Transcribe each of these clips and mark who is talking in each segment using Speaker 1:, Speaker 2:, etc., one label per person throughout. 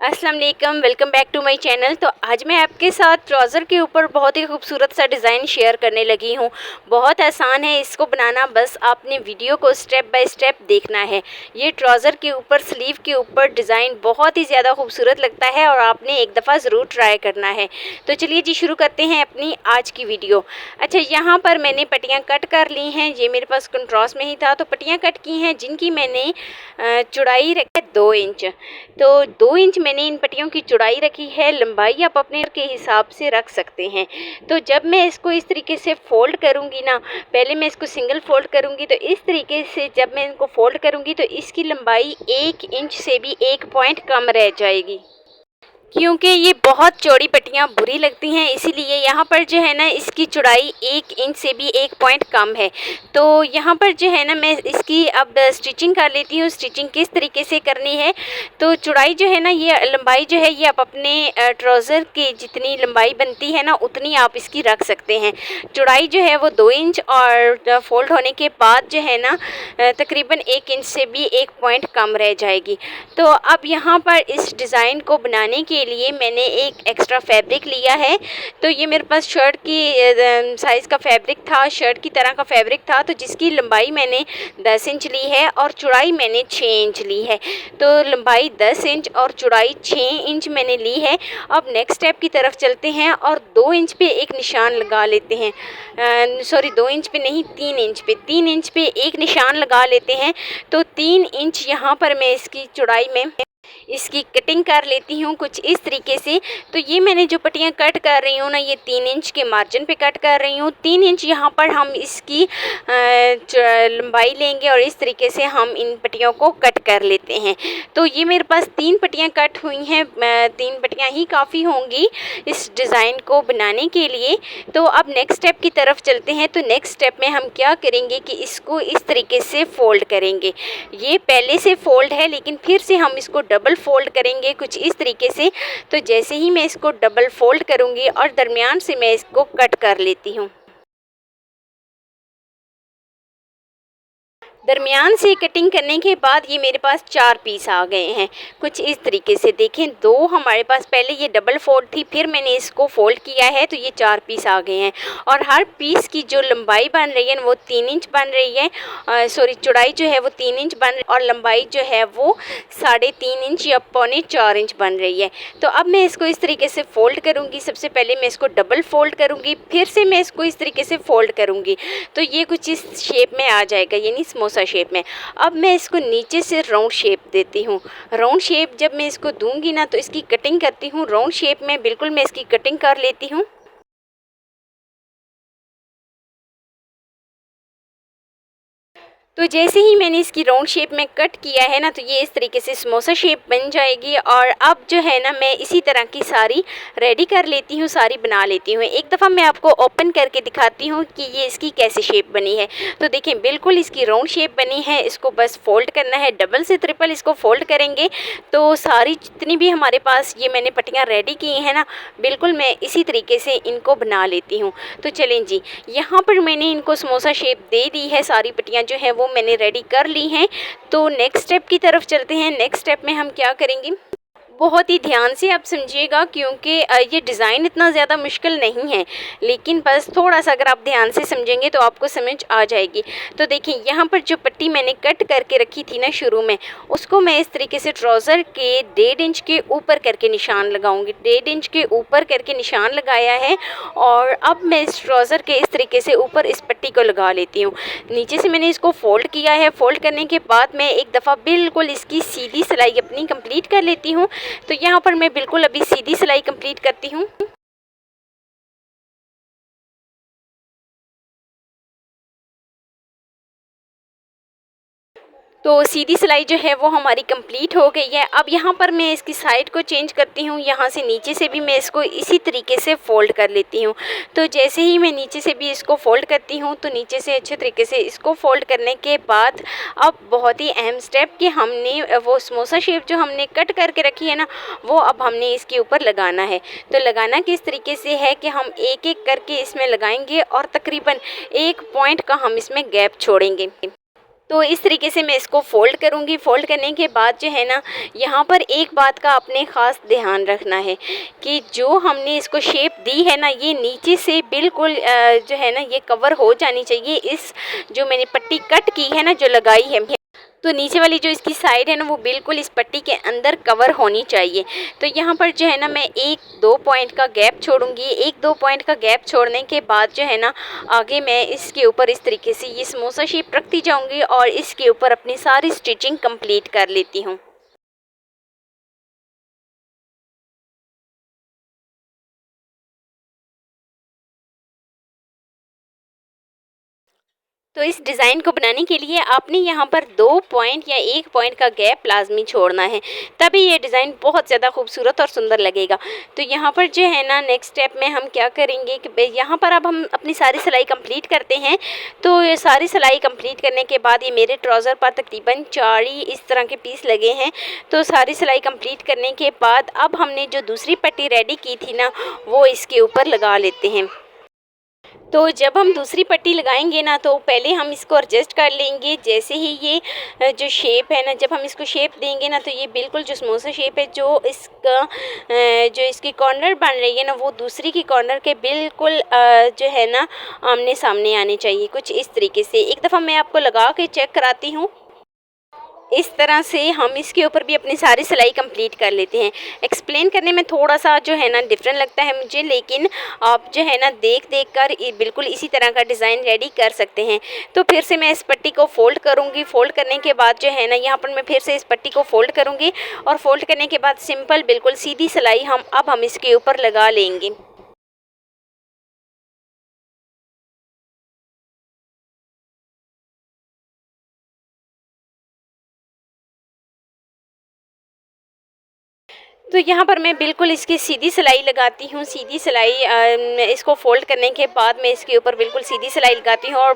Speaker 1: अस्सलाम वालेकुम, welcome back to my channel. तो आज मैं आपके साथ ट्राउज़र के ऊपर बहुत ही खूबसूरत सा डिज़ाइन शेयर करने लगी हूँ। बहुत आसान है इसको बनाना, बस आपने वीडियो को स्टेप बाय स्टेप देखना है। ये ट्राउज़र के ऊपर, स्लीव के ऊपर डिज़ाइन बहुत ही ज़्यादा खूबसूरत लगता है और आपने एक दफ़ा ज़रूर ट्राई करना है। तो चलिए जी, शुरू करते हैं अपनी आज की वीडियो। अच्छा, यहाँ पर मैंने पट्टियाँ कट कर ली हैं। ये मेरे पास कंट्रास्ट में ही था, तो पट्टियाँ कट की हैं जिनकी मैंने चौड़ाई रखी है 2 इंच। तो 2 इंच मैंने इन पट्टियों की चौड़ाई रखी है। लंबाई आप अपने के हिसाब से रख सकते हैं। तो जब मैं इसको इस तरीके से फ़ोल्ड करूँगी ना, पहले मैं इसको सिंगल फ़ोल्ड करूँगी, तो इस तरीके से जब मैं इनको फ़ोल्ड करूँगी तो इसकी लंबाई 1 इंच से भी 1 पॉइंट कम रह जाएगी, क्योंकि ये बहुत चौड़ी पट्टियाँ बुरी लगती हैं। इसीलिए यहाँ पर जो है ना, इसकी चौड़ाई 1 इंच से भी 1 पॉइंट कम है। तो यहाँ पर जो है ना, मैं इसकी अब स्टिचिंग कर लेती हूँ। स्टिचिंग किस तरीके से करनी है, तो चौड़ाई जो है ना, ये लंबाई जो है, ये आप अपने ट्राउज़र की जितनी लंबाई बनती है ना, उतनी आप इसकी रख सकते हैं। चौड़ाई जो है वो 2 इंच और फोल्ड होने के बाद जो है ना, तकरीबन 1 इंच से भी 1 पॉइंट कम रह जाएगी। तो अब यहाँ पर इस डिज़ाइन को बनाने के लिए मैंने एक एक्स्ट्रा फैब्रिक लिया है। तो ये मेरे पास शर्ट की साइज़ का फैब्रिक था, शर्ट की तरह का फैब्रिक था, तो जिसकी लंबाई मैंने 10 इंच ली है और चौड़ाई मैंने 6 इंच ली है। तो लंबाई 10 इंच और चौड़ाई 6 इंच मैंने ली है। अब नेक्स्ट स्टेप की तरफ चलते हैं और 2 इंच पे एक निशान लगा लेते हैं। 2 इंच पे नहीं, 3 इंच पे एक निशान लगा लेते हैं। तो 3 इंच यहाँ पर मैं इसकी चौड़ाई में इसकी कटिंग कर लेती हूँ कुछ इस तरीके से। तो ये मैंने जो पट्टियाँ कट कर रही हूँ ना, ये 3 इंच के मार्जिन पे कट कर रही हूँ। 3 इंच यहाँ पर हम इसकी लंबाई लेंगे और इस तरीके से हम इन पट्टियों को कट कर लेते हैं। तो ये मेरे पास 3 पट्टियाँ कट हुई हैं। 3 पट्टियाँ ही काफ़ी होंगी इस डिज़ाइन को बनाने के लिए। तो अब नेक्स्ट स्टेप की तरफ चलते हैं। तो नेक्स्ट स्टेप में हम क्या करेंगे कि इसको इस तरीके से फ़ोल्ड करेंगे। ये पहले से फ़ोल्ड है, लेकिन फिर से हम इसको डबल फ़ोल्ड करेंगे कुछ इस तरीके से। तो जैसे ही मैं इसको डबल फ़ोल्ड करूँगी और दरमियान से मैं इसको कट कर लेती हूँ। दरमियान से कटिंग करने के बाद ये मेरे पास 4 पीस आ गए हैं कुछ इस तरीके से। देखें, 2 हमारे पास पहले ये डबल फोल्ड थी, फिर मैंने इसको फोल्ड किया है, तो ये 4 पीस आ गए हैं। और हर पीस की जो लंबाई बन रही है वो 3 इंच बन रही है। चौड़ाई जो है वो 3 इंच बन रही है और लंबाई जो है वो 3.5 इंच या 3.25 इंच बन रही है। तो अब मैं इसको इस तरीके से फ़ोल्ड करूँगी। सबसे पहले मैं इसको डबल फ़ोल्ड करूँगी, फिर से मैं इसको इस तरीके से फ़ोल्ड करूँगी, तो ये कुछ इस शेप में आ जाएगा, यानी समोसा शेप में। अब मैं इसको नीचे से राउंड शेप देती हूँ। राउंड शेप जब मैं इसको दूंगी ना, तो इसकी कटिंग करती हूँ राउंड शेप में, बिल्कुल मैं इसकी कटिंग कर लेती हूँ। तो जैसे ही मैंने इसकी राउंड शेप में कट किया है ना, तो ये इस तरीके से समोसा शेप बन जाएगी। और अब जो है ना, मैं इसी तरह की सारी रेडी कर लेती हूँ, सारी बना लेती हूँ। एक दफ़ा मैं आपको ओपन करके दिखाती हूँ कि ये इसकी कैसे शेप बनी है। तो देखें, बिल्कुल इसकी राउंड शेप बनी है। इसको बस फोल्ड करना है, डबल से ट्रिपल इसको फोल्ड करेंगे तो सारी जितनी भी हमारे पास ये मैंने पट्टियाँ रेडी की हैं ना, बिल्कुल मैं इसी तरीके से इनको बना लेती हूँ। तो चलें जी, यहाँ पर मैंने इनको समोसा शेप दे दी है। सारी पट्टियाँ जो है वो मैंने रेडी कर ली हैं। तो नेक्स्ट स्टेप की तरफ चलते हैं। नेक्स्ट स्टेप में हम क्या करेंगे, बहुत ही ध्यान से आप समझिएगा, क्योंकि ये डिज़ाइन इतना ज़्यादा मुश्किल नहीं है, लेकिन बस थोड़ा सा अगर आप ध्यान से समझेंगे तो आपको समझ आ जाएगी। तो देखिए, यहाँ पर जो पट्टी मैंने कट करके रखी थी ना शुरू में, उसको मैं इस तरीके से ट्राउज़र के 1.5 इंच के ऊपर करके निशान लगाऊंगी। 1.5 इंच के ऊपर करके निशान लगाया है और अब मैं इस ट्राउज़र के इस तरीके से ऊपर इस पट्टी को लगा लेती हूँ। नीचे से मैंने इसको फोल्ड किया है। फोल्ड करने के बाद मैं एक दफ़ा बिल्कुल इसकी सीधी सिलाई अपनी कंप्लीट कर लेती हूँ। तो यहाँ पर मैं बिल्कुल अभी सीधी सिलाई कंप्लीट करती हूँ। तो सीधी सिलाई जो है वो हमारी कंप्लीट हो गई है। अब यहाँ पर मैं इसकी साइड को चेंज करती हूँ। यहाँ से नीचे से भी मैं इसको इसी तरीके से फ़ोल्ड कर लेती हूँ। तो जैसे ही मैं नीचे से भी इसको फ़ोल्ड करती हूँ, तो नीचे से अच्छे तरीके से इसको फ़ोल्ड करने के बाद अब बहुत ही अहम स्टेप कि हमने वो समोसा शेप जो हमने कट करके रखी है ना, वो अब हमने इसके ऊपर लगाना है। तो लगाना किस तरीके से है कि हम एक एक करके इसमें लगाएंगे और तकरीबन 1 पॉइंट का हम इसमें गैप छोड़ेंगे। तो इस तरीके से मैं इसको फ़ोल्ड करूँगी। फ़ोल्ड करने के बाद जो है ना, यहाँ पर एक बात का आपने ख़ास ध्यान रखना है कि जो हमने इसको शेप दी है ना, ये नीचे से बिल्कुल जो है ना, ये कवर हो जानी चाहिए। इस जो मैंने पट्टी कट की है ना, जो लगाई है, तो नीचे वाली जो इसकी साइड है ना, वो बिल्कुल इस पट्टी के अंदर कवर होनी चाहिए। तो यहाँ पर जो है ना, मैं 1-2 पॉइंट का गैप छोड़ूंगी। 1-2 पॉइंट का गैप छोड़ने के बाद जो है ना, आगे मैं इसके ऊपर इस तरीके से ये समोसा शेप रखती जाऊंगी और इसके ऊपर अपनी सारी स्टिचिंग कंप्लीट कर लेती हूँ। तो इस डिज़ाइन को बनाने के लिए आपने यहाँ पर 2 पॉइंट या 1 पॉइंट का गैप लाजमी छोड़ना है, तभी ये डिज़ाइन बहुत ज़्यादा खूबसूरत और सुंदर लगेगा। तो यहाँ पर जो है ना, नेक्स्ट स्टेप में हम क्या करेंगे कि यहाँ पर अब हम अपनी सारी सिलाई कंप्लीट करते हैं। तो ये सारी सिलाई कंप्लीट करने के बाद ये मेरे ट्राउज़र पर तकरीबन 4 ही इस तरह के पीस लगे हैं। तो सारी सिलाई कंप्लीट करने के बाद अब हमने जो दूसरी पट्टी रेडी की थी ना, वो इसके ऊपर लगा लेते हैं। तो जब हम दूसरी पट्टी लगाएंगे ना, तो पहले हम इसको एडजस्ट कर लेंगे। जैसे ही ये जो शेप है ना, जब हम इसको शेप देंगे ना, तो ये बिल्कुल जो समोसा शेप है, जो इसका जो इसकी कॉर्नर बन रही है ना, वो दूसरी की कॉर्नर के बिल्कुल जो है ना, आमने सामने आने चाहिए, कुछ इस तरीके से। एक दफ़ा मैं आपको लगा के चेक कराती हूँ। इस तरह से हम इसके ऊपर भी अपनी सारी सिलाई कंप्लीट कर लेते हैं। एक्सप्लेन करने में थोड़ा सा जो है ना डिफरेंट लगता है मुझे, लेकिन आप जो है ना देख कर बिल्कुल इसी तरह का डिज़ाइन रेडी कर सकते हैं। तो फिर से मैं इस पट्टी को फ़ोल्ड करूँगी। फ़ोल्ड करने के बाद जो है ना, यहाँ पर मैं फिर से इस पट्टी को फ़ोल्ड करूँगी और फ़ोल्ड करने के बाद सिंपल बिल्कुल सीधी सिलाई हम इसके ऊपर लगा लेंगे। तो यहाँ पर मैं बिल्कुल इसकी सीधी सिलाई लगाती हूँ। सीधी सिलाई इसको फ़ोल्ड करने के बाद मैं इसके ऊपर बिल्कुल सीधी सिलाई लगाती हूँ और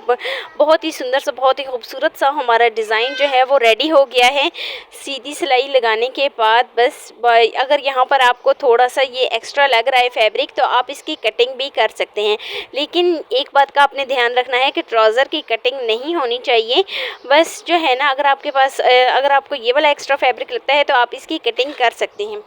Speaker 1: बहुत ही सुंदर सा, बहुत ही खूबसूरत सा हमारा डिज़ाइन जो है वो रेडी हो गया है। सीधी सिलाई लगाने के बाद बस अगर यहाँ पर आपको थोड़ा सा ये एक्स्ट्रा लग रहा है फैब्रिक, तो आप इसकी कटिंग भी कर सकते हैं। लेकिन एक बात का आपने ध्यान रखना है कि ट्राउज़र की कटिंग नहीं होनी चाहिए। बस जो है ना, अगर आपके पास अगर आपको ये वाला एक्स्ट्रा फैब्रिक लगता है, तो आप इसकी कटिंग कर सकते हैं।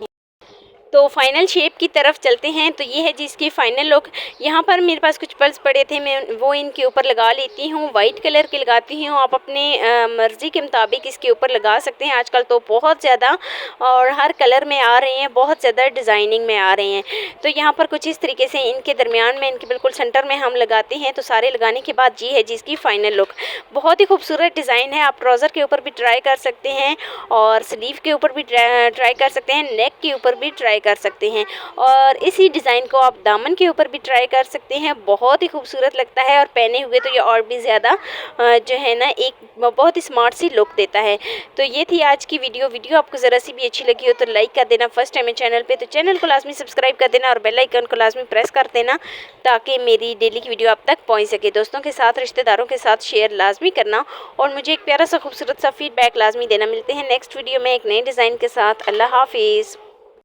Speaker 1: तो फाइनल शेप की तरफ चलते हैं। तो ये है जिसकी फ़ाइनल लुक। यहाँ पर मेरे पास कुछ पर्ल्स पड़े थे, मैं वो इनके ऊपर लगा लेती हूँ। वाइट कलर के लगाती हूँ, आप अपने मर्ज़ी के मुताबिक इसके ऊपर लगा सकते हैं। आजकल तो बहुत ज़्यादा और हर कलर में आ रहे हैं, बहुत ज़्यादा डिज़ाइनिंग में आ रहे हैं। तो यहाँ पर कुछ इस तरीके से इनके दरमियान में, इनके बिल्कुल सेंटर में हम लगाते हैं। तो सारे लगाने के बाद ये है जिसकी फ़ाइनल लुक। बहुत ही खूबसूरत डिज़ाइन है। आप ट्राउज़र के ऊपर भी ट्राई कर सकते हैं और स्लीव के ऊपर भी ट्राई कर सकते हैं, नेक के ऊपर भी ट्राई कर सकते हैं और इसी डिज़ाइन को आप दामन के ऊपर भी ट्राई कर सकते हैं। बहुत ही खूबसूरत लगता है और पहने हुए तो ये और भी ज़्यादा जो है ना, एक बहुत ही स्मार्ट सी लुक देता है। तो ये थी आज की वीडियो आपको ज़रा सी भी अच्छी लगी हो तो लाइक कर देना। फर्स्ट टाइम है चैनल पे तो चैनल को लाजमी सब्सक्राइब कर देना और बेल आइकन को लाजमी प्रेस कर देना, ताकि मेरी डेली की वीडियो आप तक पहुँच सके। दोस्तों के साथ, रिश्तेदारों के साथ शेयर लाजमी करना और मुझे एक प्यारा सा खूबसूरत सा फीडबैक लाजमी देना। मिलते हैं नेक्स्ट वीडियो में एक नए डिज़ाइन के साथ। अल्लाह हाफिज़।